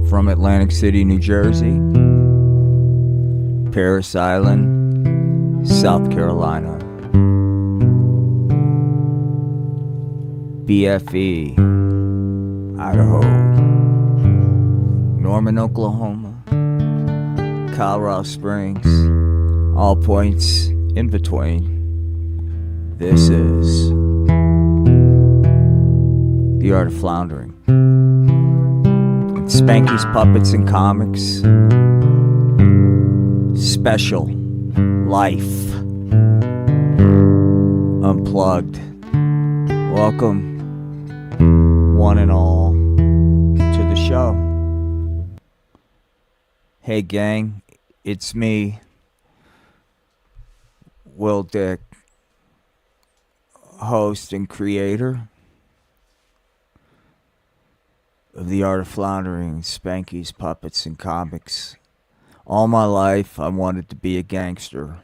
From Atlantic City, New Jersey, Paris Island, South Carolina, BFE, Idaho, Norman, Oklahoma, Colorado Springs, all points in between. This is The Art of Floundering. Spanky's Puppets and Comics. Special Life. Unplugged. Welcome, one and all, to the show. Hey gang, it's me, Will Dick, host and creator of The Art of Floundering, Spanky's Puppets and Comics. All my life I wanted to be a gangster,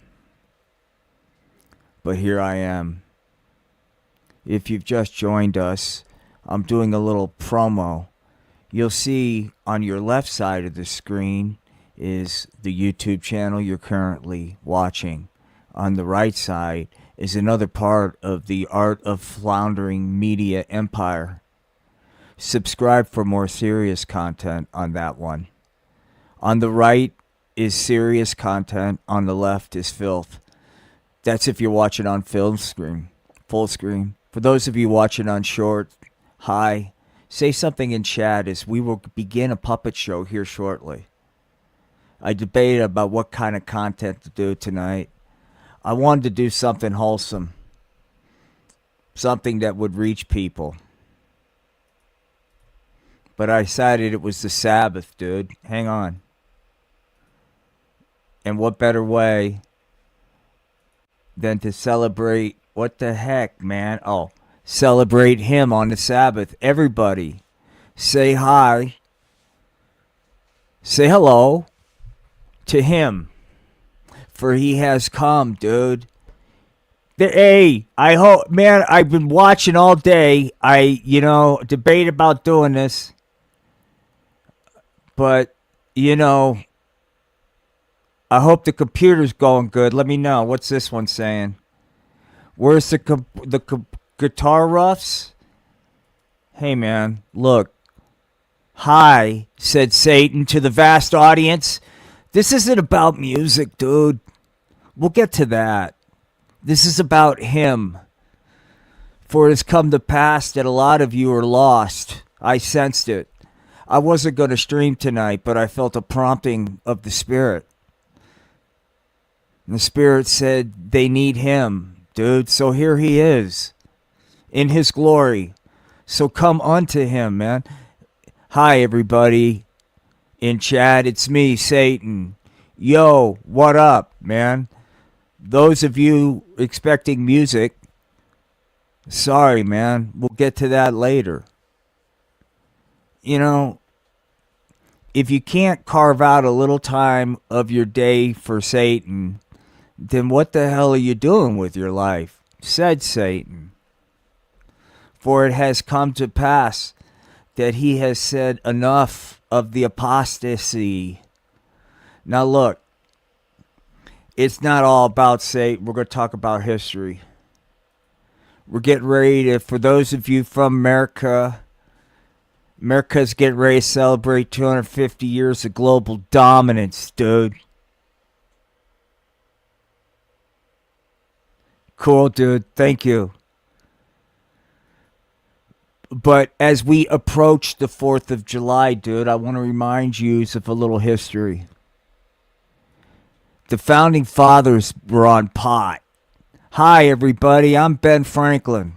but here I am. If you've just joined us, I'm doing a little promo. You'll see on your left side of the screen is the YouTube channel you're currently watching. On the right side is another part of the Art of Floundering media empire. Subscribe for more serious content on that one. On the right is serious content. On the left is filth. That's if you're watching on full screen. For those of you watching on short, hi. Say something in chat as we will begin a puppet show here shortly. I debated about what kind of content to do tonight. I wanted to do something wholesome. Something that would reach people. But I decided it was the Sabbath, dude. Hang on. And what better way than to celebrate, what the heck, man? Oh, celebrate him on the Sabbath. Everybody, say hi. Say hello to him. For he has come, dude. Hey, I hope, man, I've been watching all day. I debate about doing this. But, I hope the computer's going good. Let me know. What's this one saying? Where's the guitar roughs? Hey, man, look. Hi, said Satan to the vast audience. This isn't about music, dude. We'll get to that. This is about him. For it has come to pass that a lot of you are lost. I sensed it. I wasn't going to stream tonight, but I felt a prompting of the Spirit. And the Spirit said they need him, dude. So here he is in his glory. So come unto him, man. Hi, everybody. In chat, it's me, Satan. Yo, what up, man? Those of you expecting music, sorry, man. We'll get to that later. If you can't carve out a little time of your day for Satan, then what the hell are you doing with your life? Said Satan. For it has come to pass that he has said enough of the apostasy. Now look, it's not all about Satan. We're going to talk about history. We're getting ready to, for those of you from America's getting ready to celebrate 250 years of global dominance, dude. Cool, dude. Thank you. But as we approach the 4th of July, dude, I want to remind you of a little history. The founding fathers were on pot. Hi, everybody. I'm Ben Franklin.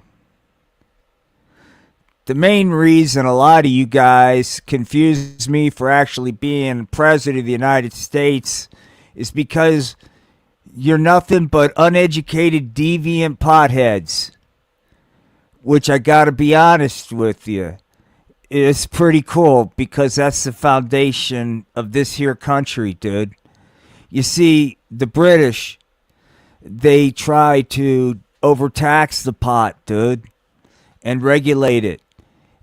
The main reason a lot of you guys confuse me for actually being president of the United States is because you're nothing but uneducated, deviant potheads. Which I gotta be honest with you, it's pretty cool because that's the foundation of this here country, dude. You see, the British, they try to overtax the pot, dude, and regulate it.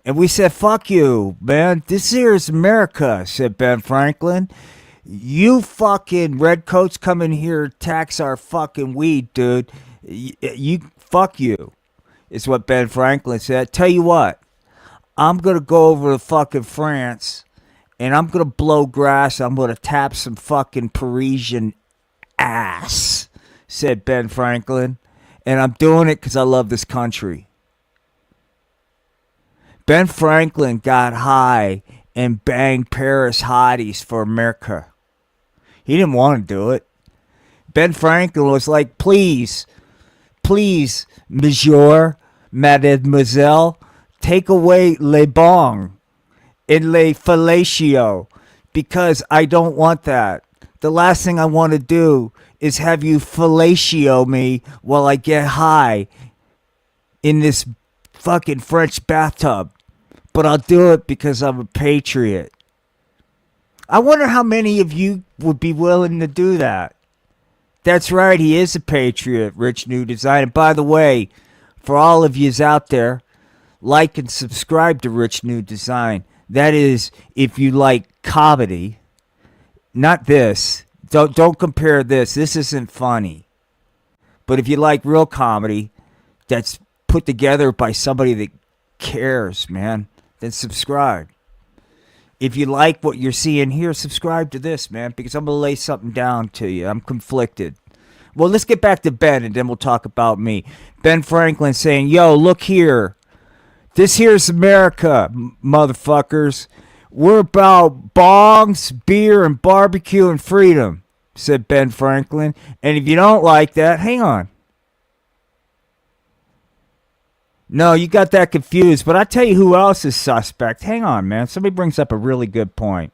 And we said, fuck you, man. This here is America, said Ben Franklin. You fucking redcoats come in here, tax our fucking weed, dude. Fuck you, is what Ben Franklin said. Tell you what, I'm going to go over to fucking France and I'm going to blow grass. I'm going to tap some fucking Parisian ass, said Ben Franklin. And I'm doing it because I love this country. Ben Franklin got high and banged Paris hotties for America. He didn't want to do it. Ben Franklin was like, please, monsieur, mademoiselle, take away les bong and les fellatio because I don't want that. The last thing I want to do is have you fellatio me while I get high in this fucking French bathtub. But I'll do it because I'm a patriot. I wonder how many of you would be willing to do that. That's right, he is a patriot, Rich New Design. And by the way, for all of yous out there, like and subscribe to Rich New Design. That is, if you like comedy, not this. Don't compare this. This isn't funny. But if you like real comedy that's put together by somebody that cares, man, then subscribe. If you like what you're seeing here, subscribe to this, man, because I'm going to lay something down to you. I'm conflicted. Well, let's get back to Ben, and then we'll talk about me. Ben Franklin saying, yo, look here. This here's America, motherfuckers. We're about bongs, beer, and barbecue and freedom, said Ben Franklin. And if you don't like that, hang on. No, you got that confused, but I tell you who else is suspect. Hang on, man. Somebody brings up a really good point.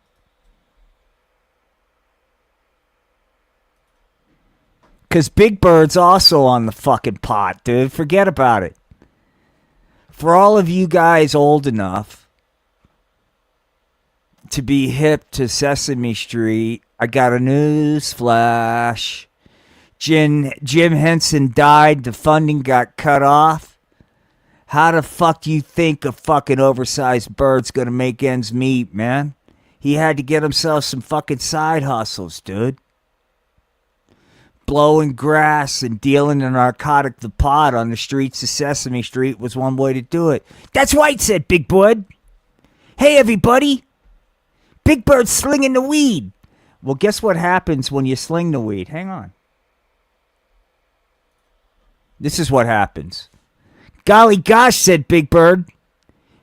Because Big Bird's also on the fucking pot, dude. Forget about it. For all of you guys old enough to be hip to Sesame Street, I got a news flash. Jim Henson died. The funding got cut off. How the fuck do you think a fucking oversized bird's gonna make ends meet, man? He had to get himself some fucking side hustles, dude. Blowing grass and dealing in narcotic the pot on the streets of Sesame Street was one way to do it. That's right, said Big Bird. Hey, everybody. Big Bird's slinging the weed. Well, guess what happens when you sling the weed? Hang on. This is what happens. Golly gosh, said Big Bird.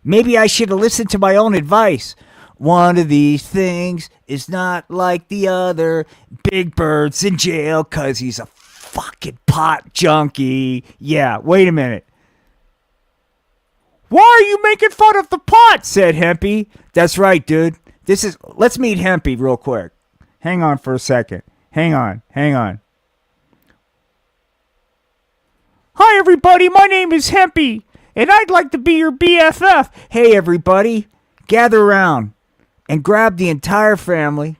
Maybe I should have listened to my own advice. One of these things is not like the other. Big Bird's in jail because he's a fucking pot junkie. Yeah, wait a minute. Why are you making fun of the pot? Said Hempy. That's right, dude. Let's meet Hempy real quick. Hang on for a second. Hang on. Hi, everybody. My name is Hempy, and I'd like to be your BFF. Hey, everybody. Gather around and grab the entire family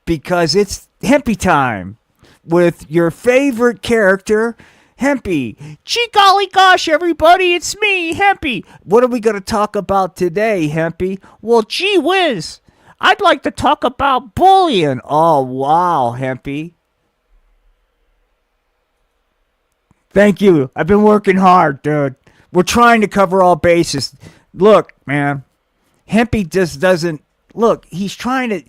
because it's Hempy time with your favorite character, Hempy. Gee golly gosh, everybody, it's me, Hempy. What are we going to talk about today, Hempy? Well, gee whiz, I'd like to talk about bullying. Oh, wow, Hempy. Thank you. I've been working hard, dude. We're trying to cover all bases. Look, man, Hempy just doesn't... Look, he's trying to...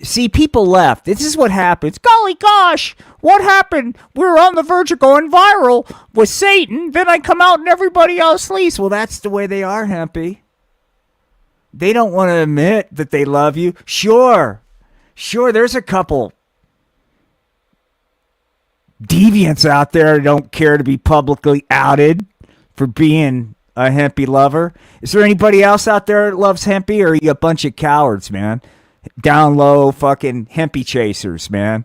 See, people left. This is what happens. Golly gosh, what happened? We're on the verge of going viral with Satan. Then I come out and everybody else leaves. Well, that's the way they are, Hempy. They don't want to admit that they love you. Sure, there's a couple deviants out there who don't care to be publicly outed for being a Hempy lover. Is there anybody else out there that loves Hempy, or are you a bunch of cowards, man? Down low fucking Hempy chasers, man.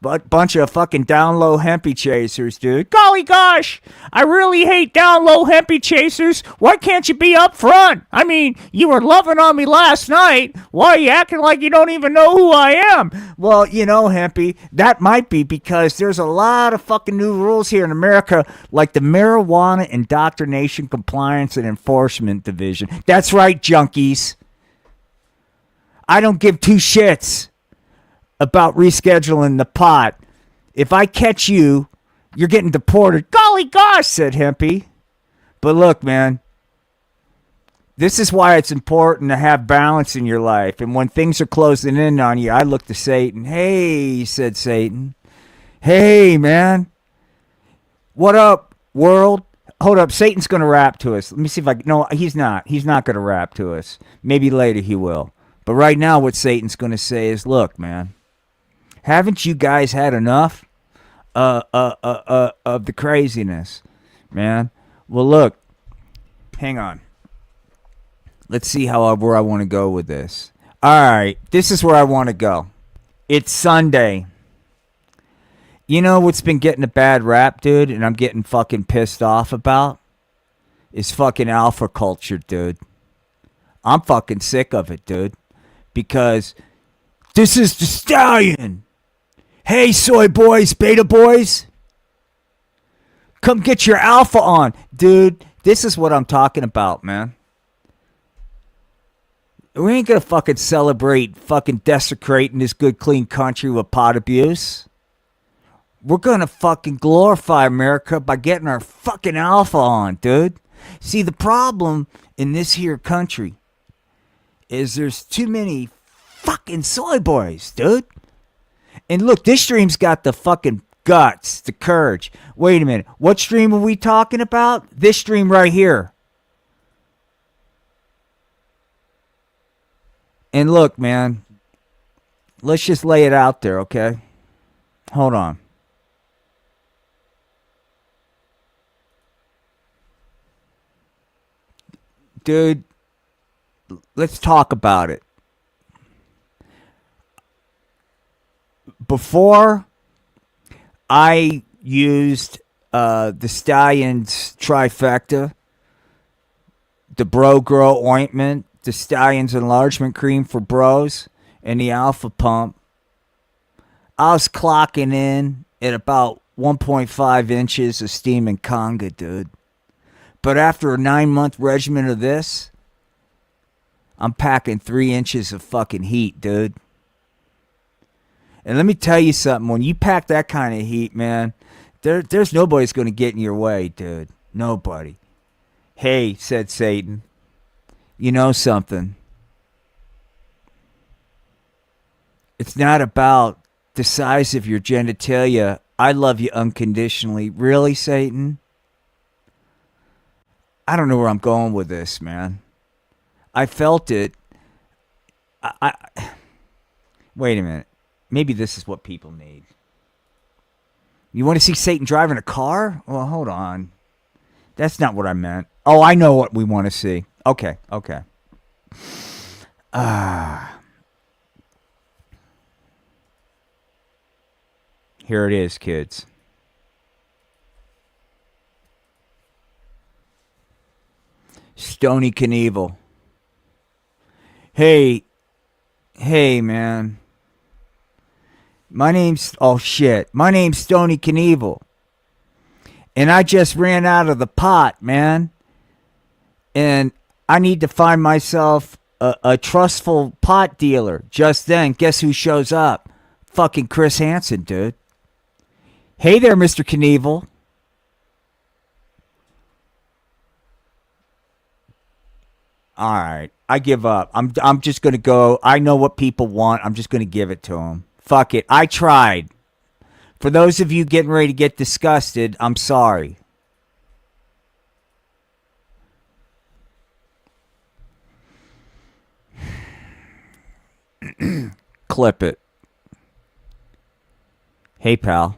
But bunch of fucking down low hempy chasers, dude. Golly gosh, I really hate down low hempy chasers. Why can't you be up front? I mean, you were loving on me last night. Why are you acting like you don't even know who I am? Well, you know, hempy, that might be because there's a lot of fucking new rules here in America, like the Marijuana Indoctrination Compliance and Enforcement Division. That's right, junkies. I don't give two shits about rescheduling the pot. If I catch you, you're getting deported. Golly gosh, said Hempy. But look, man, this is why it's important to have balance in your life. And when things are closing in on you, I look to Satan. Hey, said Satan. Hey, man. What up, world? Hold up, Satan's going to rap to us. Let me see if I can. No, he's not. He's not going to rap to us. Maybe later he will. But right now what Satan's going to say is, look, man. Haven't you guys had enough of the craziness, man? Well, look, hang on. Let's see where I want to go with this. All right, this is where I want to go. It's Sunday. You know what's been getting a bad rap, dude, and I'm getting fucking pissed off about? Is fucking alpha culture, dude. I'm fucking sick of it, dude. Because this is the stallion. Hey, soy boys, beta boys. Come get your alpha on. Dude, this is what I'm talking about, man. We ain't gonna fucking celebrate fucking desecrating this good, clean country with pot abuse. We're gonna fucking glorify America by getting our fucking alpha on, dude. See, the problem in this here country is there's too many fucking soy boys, dude. And look, this stream's got the fucking guts, the courage. Wait a minute. What stream are we talking about? This stream right here. And look, man. Let's just lay it out there, okay? Hold on. Dude, let's talk about it. Before I used the Stallion's trifecta, the Bro Grow ointment, the Stallion's enlargement cream for bros, and the Alpha Pump, I was clocking in at about 1.5 inches of steam and conga, dude. But after a 9-month regimen of this, I'm packing 3 inches of fucking heat, dude. And let me tell you something. When you pack that kind of heat, man, there's nobody's going to get in your way, dude. Nobody. Hey, said Satan. You know something? It's not about the size of your genitalia. I love you unconditionally. Really, Satan? I don't know where I'm going with this, man. I felt it. Wait a minute. Maybe this is what people need. You want to see Satan driving a car? Well, hold on. That's not what I meant. Oh, I know what we want to see. Okay. Here it is, kids. Stony Knievel. Hey, man. My name's Stony Knievel. And I just ran out of the pot, man. And I need to find myself a trustful pot dealer. Just then, guess who shows up? Fucking Chris Hansen, dude. Hey there, Mr. Knievel. All right, I give up. I'm just going to go. I know what people want. I'm just going to give it to them. Fuck it. I tried. For those of you getting ready to get disgusted, I'm sorry. Clip it. Hey, pal.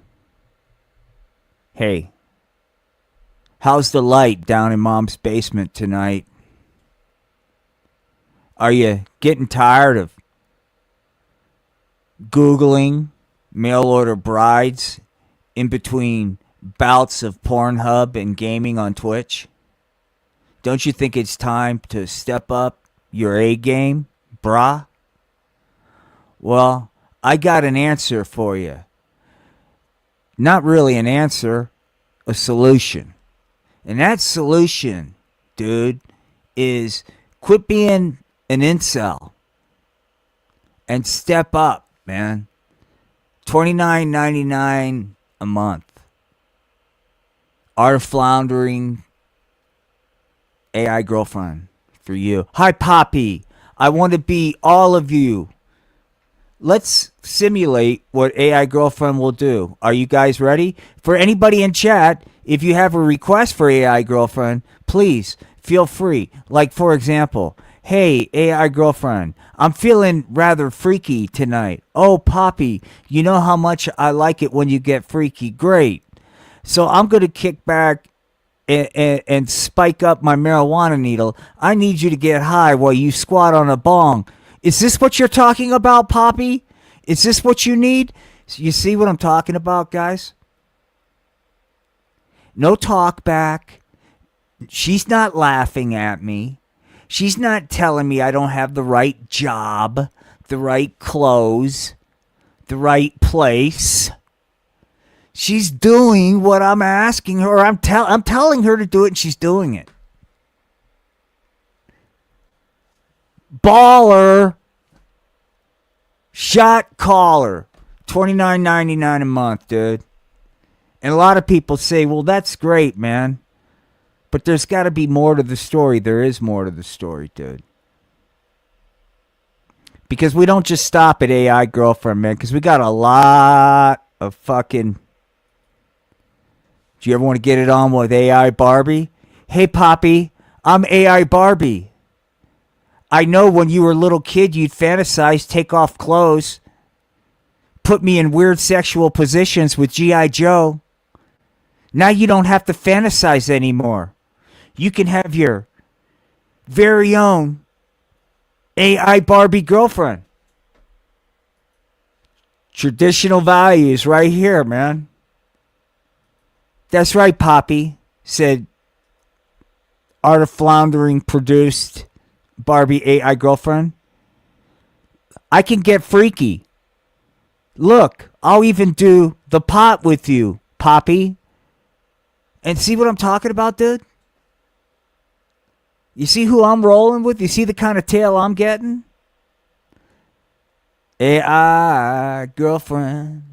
Hey. How's the light down in Mom's basement tonight? Are you getting tired of Googling mail order brides in between bouts of Pornhub and gaming on Twitch? Don't you think it's time to step up your A game, brah? Well, I got an answer for you. Not really an answer, a solution. And that solution, dude, is quit being an incel and step up, man. $29.99 a month. Art of Floundering AI girlfriend for you. Hi, Poppy. I want to be all of you. Let's simulate what AI girlfriend will do. Are you guys ready? For anybody in chat, if you have a request for AI girlfriend, please feel free. Like, for example, hey, AI girlfriend, I'm feeling rather freaky tonight. Oh, Poppy, you know how much I like it when you get freaky. Great. So I'm going to kick back and spike up my marijuana needle. I need you to get high while you squat on a bong. Is this what you're talking about, Poppy? Is this what you need? You see what I'm talking about, guys? No talk back. She's not laughing at me. She's not telling me I don't have the right job, the right clothes, the right place. She's doing what I'm asking her. I'm telling her to do it, and she's doing it. Baller. Shot caller. $29.99 a month, dude. And a lot of people say, well, that's great, man. But there's got to be more to the story. There is more to the story, dude. Because we don't just stop at AI girlfriend, man. Because we got a lot of fucking... Do you ever want to get it on with AI Barbie? Hey, Poppy, I'm AI Barbie. I know when you were a little kid, you'd fantasize, take off clothes, put me in weird sexual positions with G.I. Joe. Now you don't have to fantasize anymore. You can have your very own AI Barbie girlfriend. Traditional values right here, man. That's right, Poppy, said Art of Floundering produced Barbie AI girlfriend. I can get freaky. Look, I'll even do the pot with you, Poppy. And see what I'm talking about, dude? You see who I'm rolling with? You see the kind of tail I'm getting? AI girlfriend.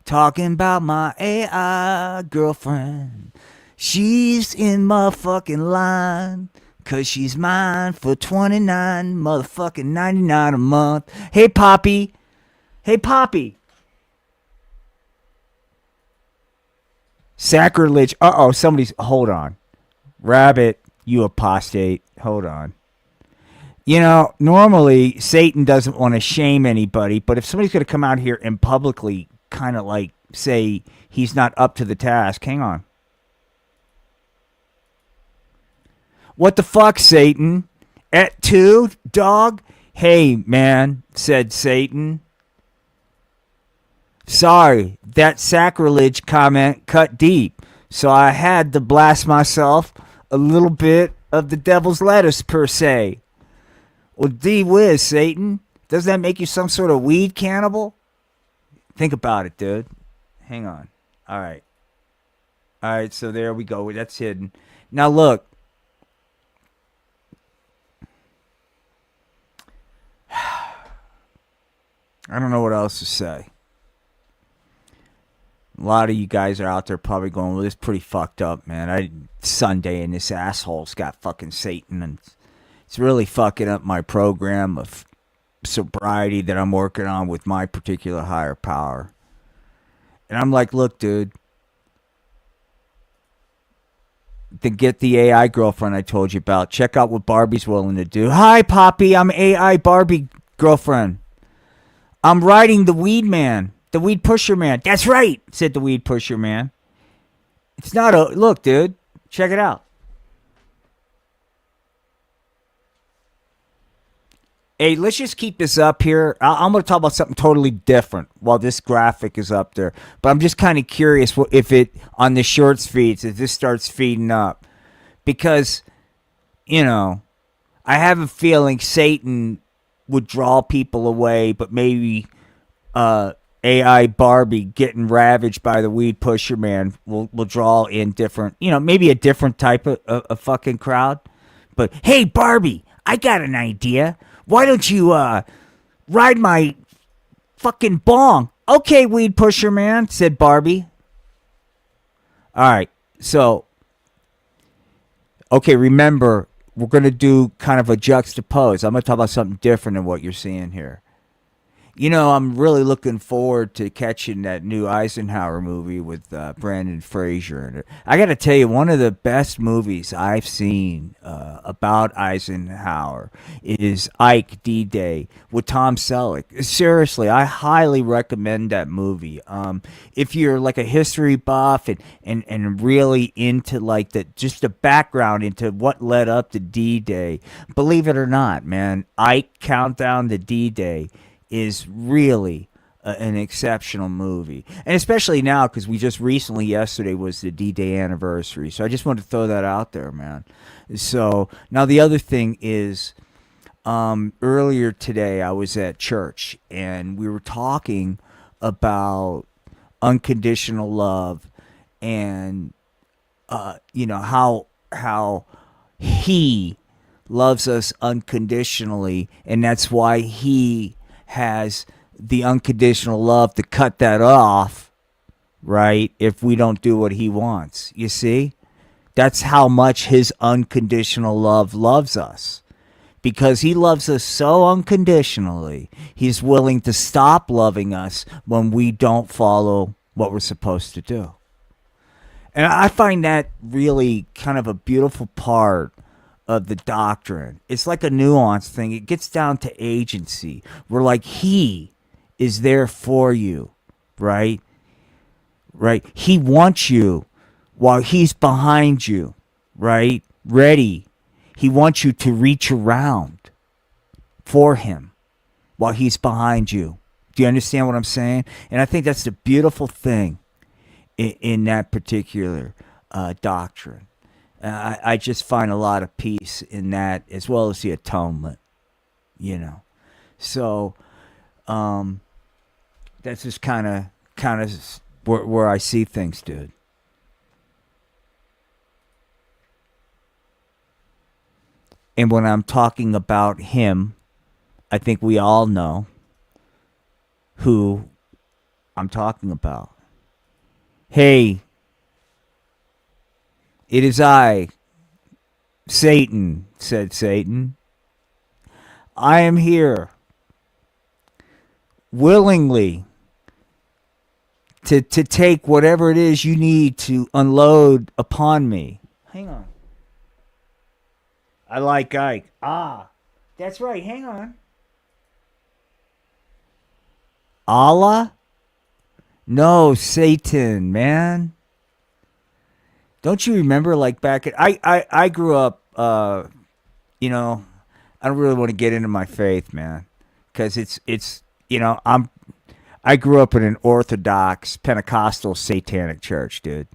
Talking about my AI girlfriend. She's in motherfucking line. Cause she's mine for $29.99 a month. Hey, Poppy. Hey, Poppy. Sacrilege. Uh-oh, somebody's... Hold on. Rabbit, you apostate. Hold on. You know, normally Satan doesn't want to shame anybody, but if somebody's going to come out here and publicly kind of like say he's not up to the task, hang on. What the fuck, Satan? At 2, dog? Hey, man, said Satan. Sorry, that sacrilege comment cut deep, so I had to blast myself a little bit of the devil's lettuce, per se. Well, D-whiz, Satan. Doesn't that make you some sort of weed cannibal? Think about it, dude. Hang on. All right. All right, so there we go. That's hidden. Now, look. I don't know what else to say. A lot of you guys are out there probably going, well, this is pretty fucked up, man. Sunday and this asshole's got fucking Satan, and it's really fucking up my program of sobriety that I'm working on with my particular higher power. And I'm like, look, dude. Then get the AI girlfriend I told you about. Check out what Barbie's willing to do. Hi, Poppy. I'm AI Barbie girlfriend. I'm riding the weed man. The weed pusher man. That's right, said the weed pusher man. It's not a... Look, dude. Check it out. Hey, let's just keep this up here. I'm going to talk about something totally different while this graphic is up there. But I'm just kind of curious if it, on the shorts feeds, if this starts feeding up. Because, you know, I have a feeling Satan would draw people away, but maybe AI Barbie getting ravaged by the weed pusher man will draw in different, maybe a different type of fucking crowd. But hey, Barbie, I got an idea. Why don't you ride my fucking bong? Okay, weed pusher man, said Barbie. All right, so okay, remember we're gonna do kind of a juxtapose. I'm gonna talk about something different than what you're seeing here. I'm really looking forward to catching that new Eisenhower movie with Brandon Fraser in it. I got to tell you, one of the best movies I've seen about Eisenhower is Ike D-Day with Tom Selleck. Seriously, I highly recommend that movie. If you're like a history buff and really into like just the background into what led up to D-Day, believe it or not, man, Ike Countdown to D-Day is really an exceptional movie. And especially now because we just recently, yesterday was the D-Day anniversary. So I just wanted to throw that out there, man. So now the other thing is earlier today I was at church and we were talking about unconditional love and, how he loves us unconditionally, and that's why he has the unconditional love to cut that off, right? If we don't do what he wants. You see? That's how much his unconditional love loves us. Because he loves us so unconditionally, he's willing to stop loving us when we don't follow what we're supposed to do. And I find that really kind of a beautiful part of the doctrine. It's like a nuanced thing. It gets down to agency. We're like, he is there for you, right? Right? He wants you while he's behind you, right? Ready. He wants you to reach around for him while he's behind you. Do you understand what I'm saying? And I think that's the beautiful thing in that particular doctrine. I just find a lot of peace in that, as well as the atonement, So that's just kind of where I see things, dude. And when I'm talking about him, I think we all know who I'm talking about. Hey, it is I, Satan, said Satan. I am here willingly to take whatever it is you need to unload upon me. Hang on. I like Ike. That's right. Hang on. Allah? No, Satan, man. Don't you remember, like back at I grew up, I don't really want to get into my faith, man, because I grew up in an Orthodox Pentecostal Satanic church, dude.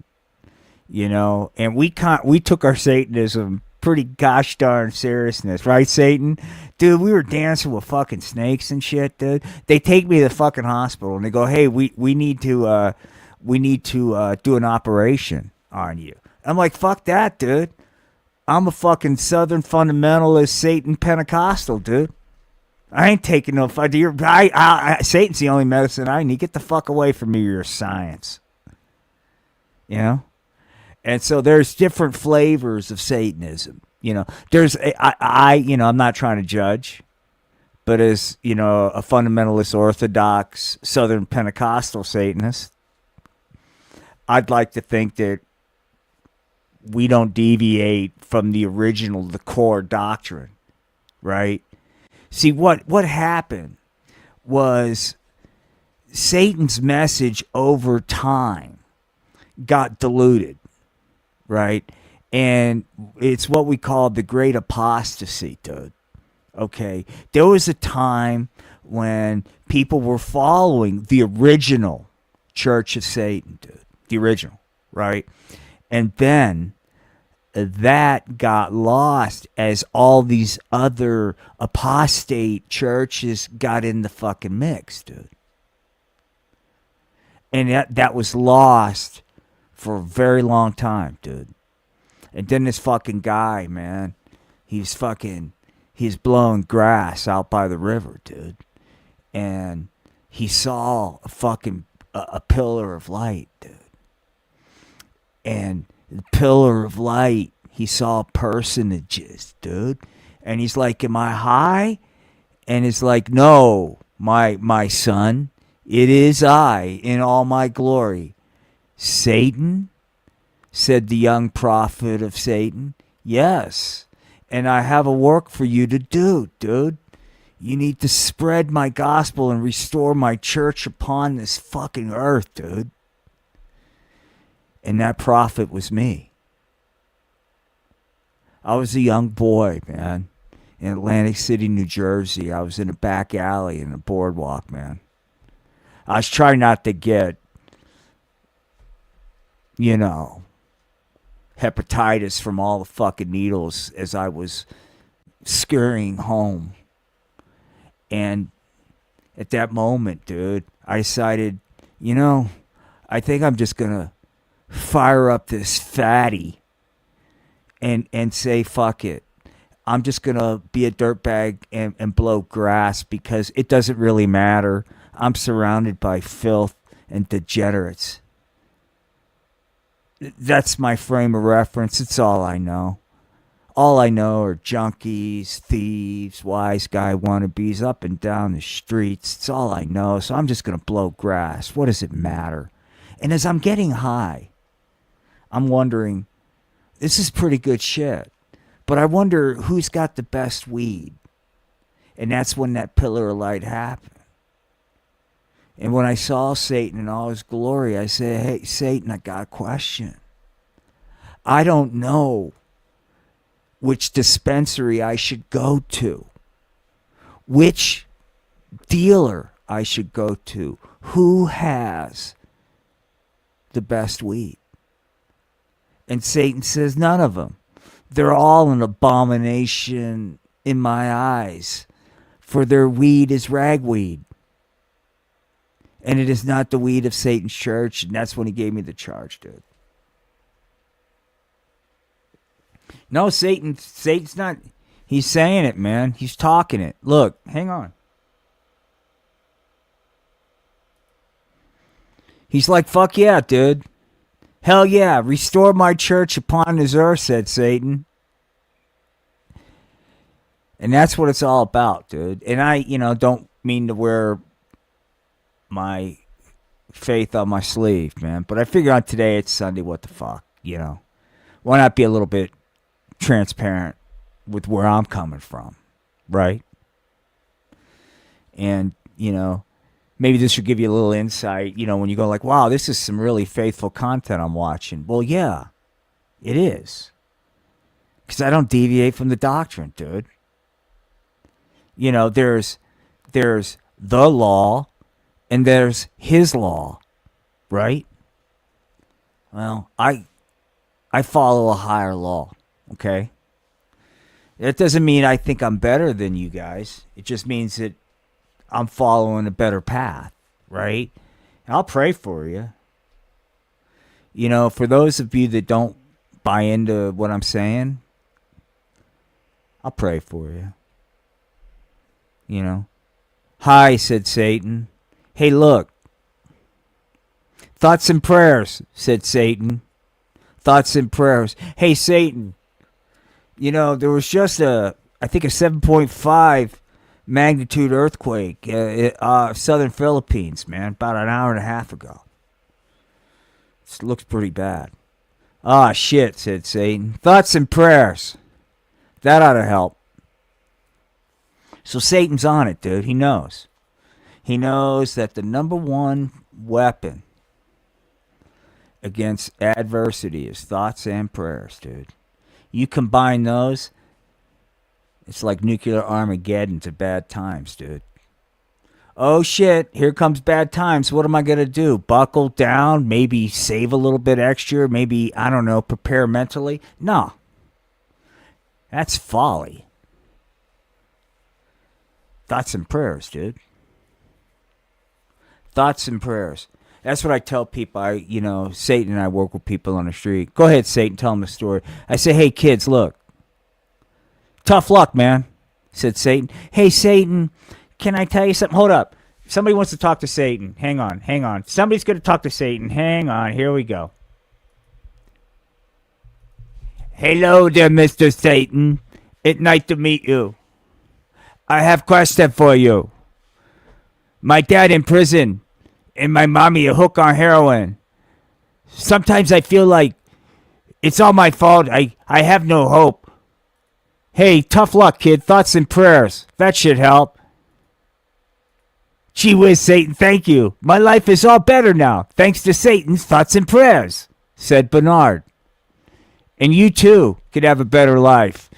And we took our Satanism pretty gosh darn seriousness, right, Satan? Dude, we were dancing with fucking snakes and shit, dude. They take me to the fucking hospital and they go, hey, we need to do an operation on you. I'm like, fuck that, dude. I'm a fucking Southern fundamentalist Satan Pentecostal, dude. I ain't taking no fuck. Satan's the only medicine I need. Get the fuck away from me, your science. And so there's different flavors of Satanism. I'm not trying to judge, but as, a fundamentalist Orthodox Southern Pentecostal Satanist, I'd like to think that we don't deviate from the core doctrine, right? See, what happened was Satan's message over time got diluted, right? And it's what we call the great apostasy, dude. Okay, there was a time when people were following the original Church of Satan, dude. The original, right? And then that got lost as all these other apostate churches got in the fucking mix, dude. And that was lost for a very long time, dude. And then this fucking guy, man, he's blowing grass out by the river, dude. And he saw a pillar of light, dude. And the pillar of light, he saw personages, dude. And he's like, "Am I high?" And it's like, "No, my son, it is I in all my glory." "Satan?" said the young prophet of Satan. "Yes. And I have a work for you to do, dude. You need to spread my gospel and restore my church upon this fucking earth, dude." And that prophet was me. I was a young boy, man, in Atlantic City, New Jersey. I was in a back alley in a boardwalk, man. I was trying not to get, you know, hepatitis from all the fucking needles as I was scurrying home. And at that moment, dude, I decided, I think I'm just going to fire up this fatty and say, fuck it. I'm just going to be a dirtbag and blow grass because it doesn't really matter. I'm surrounded by filth and degenerates. That's my frame of reference. It's all I know. All I know are junkies, thieves, wise guy wannabes up and down the streets. It's all I know. So I'm just going to blow grass. What does it matter? And as I'm getting high, I'm wondering, this is pretty good shit. But I wonder who's got the best weed. And that's when that pillar of light happened. And when I saw Satan in all his glory, I said, "Hey, Satan, I got a question. I don't know which dispensary I should go to, which dealer I should go to, who has the best weed." And Satan says, "None of them. They're all an abomination in my eyes, for their weed is ragweed. And it is not the weed of Satan's church." And that's when he gave me the charge, dude. No, Satan's not, he's saying it, man. He's talking it. Look, hang on. He's like, "Fuck yeah, dude. Hell yeah, restore my church upon this earth," said Satan. And that's what it's all about, dude. And I, don't mean to wear my faith on my sleeve, man. But I figure on today it's Sunday, what the fuck, Why not be a little bit transparent with where I'm coming from, right? And, maybe this should give you a little insight, when you go like, wow, this is some really faithful content I'm watching. Well, yeah, it is. Because I don't deviate from the doctrine, dude. There's the law and there's his law, right? Well, I follow a higher law, okay? That doesn't mean I think I'm better than you guys. It just means that I'm following a better path, right? And I'll pray for you. For those of you that don't buy into what I'm saying, I'll pray for you. "Hi," said Satan. "Hey, look. Thoughts and prayers," said Satan. "Thoughts and prayers. Hey, Satan, there was just I think a 7.5 magnitude earthquake, southern Philippines, man, about an hour and a half ago. This looks pretty bad." "Ah, shit," said Satan. "Thoughts and prayers. That ought to help." So Satan's on it, dude. He knows. He knows that the number one weapon against adversity is thoughts and prayers, dude. You combine those, It's like nuclear Armageddon to bad times, dude. Oh shit, here comes bad times. What am I going to do? Buckle down? Maybe save a little bit extra? Maybe, I don't know, prepare mentally? No. That's folly. Thoughts and prayers, dude. Thoughts and prayers. That's what I tell people. Satan and I work with people on the street. Go ahead, Satan, tell them the story. I say, hey, kids, look. Tough luck, man, said Satan. Hey, Satan, can I tell you something? Hold up. Somebody wants to talk to Satan. Hang on. Somebody's going to talk to Satan. Hang on. Here we go. Hello there, Mr. Satan. It's nice to meet you. I have a question for you. My dad in prison and my mommy a hook on heroin. Sometimes I feel like it's all my fault. I have no hope. Hey, tough luck, kid. Thoughts and prayers. That should help. Gee whiz, Satan, thank you. My life is all better now, thanks to Satan's thoughts and prayers, said Bernard. And you too could have a better life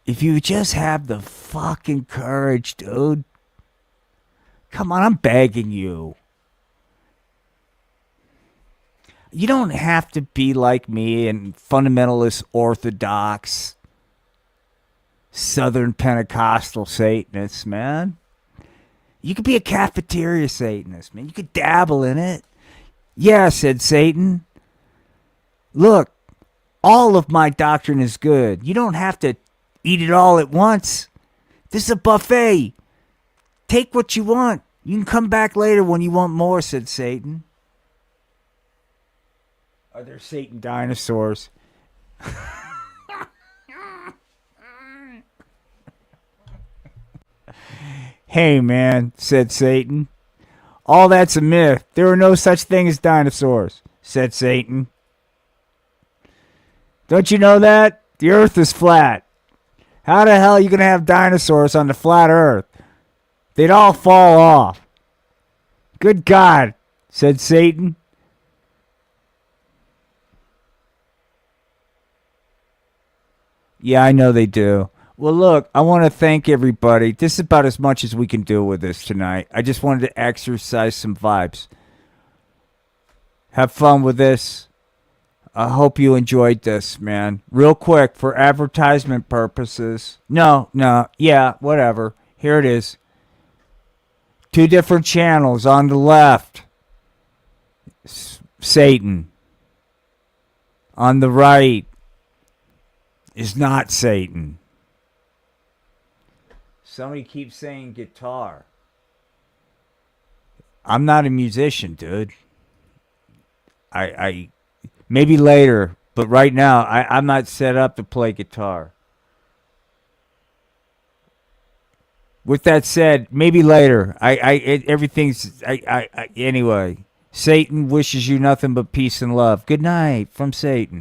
if you just have the fucking courage, dude. Come on, I'm begging you. You don't have to be like me and fundamentalist Orthodox Southern Pentecostal Satanists, man. You could be a cafeteria Satanist, man. You could dabble in it. Yeah, said Satan. Look, all of my doctrine is good. You don't have to eat it all at once. This is a buffet. Take what you want. You can come back later when you want more, said Satan. Are there Satan dinosaurs? Hey, man, said Satan. All that's a myth. There are no such thing as dinosaurs, said Satan. Don't you know that? The earth is flat. How the hell are you going to have dinosaurs on the flat earth? They'd all fall off. Good God, said Satan. Yeah, I know they do. Well, look, I want to thank everybody. This is about as much as we can do with this tonight. I just wanted to exercise some vibes. Have fun with this. I hope you enjoyed this, man. Real quick, for advertisement purposes. No, yeah, whatever. Here it is. 2 different channels on the left. Satan. On the right is not Satan. Somebody keeps saying guitar. I'm not a musician, dude. I maybe later, but right now I'm not set up to play guitar. With that said, maybe later. Anyway. Satan wishes you nothing but peace and love. Good night from Satan.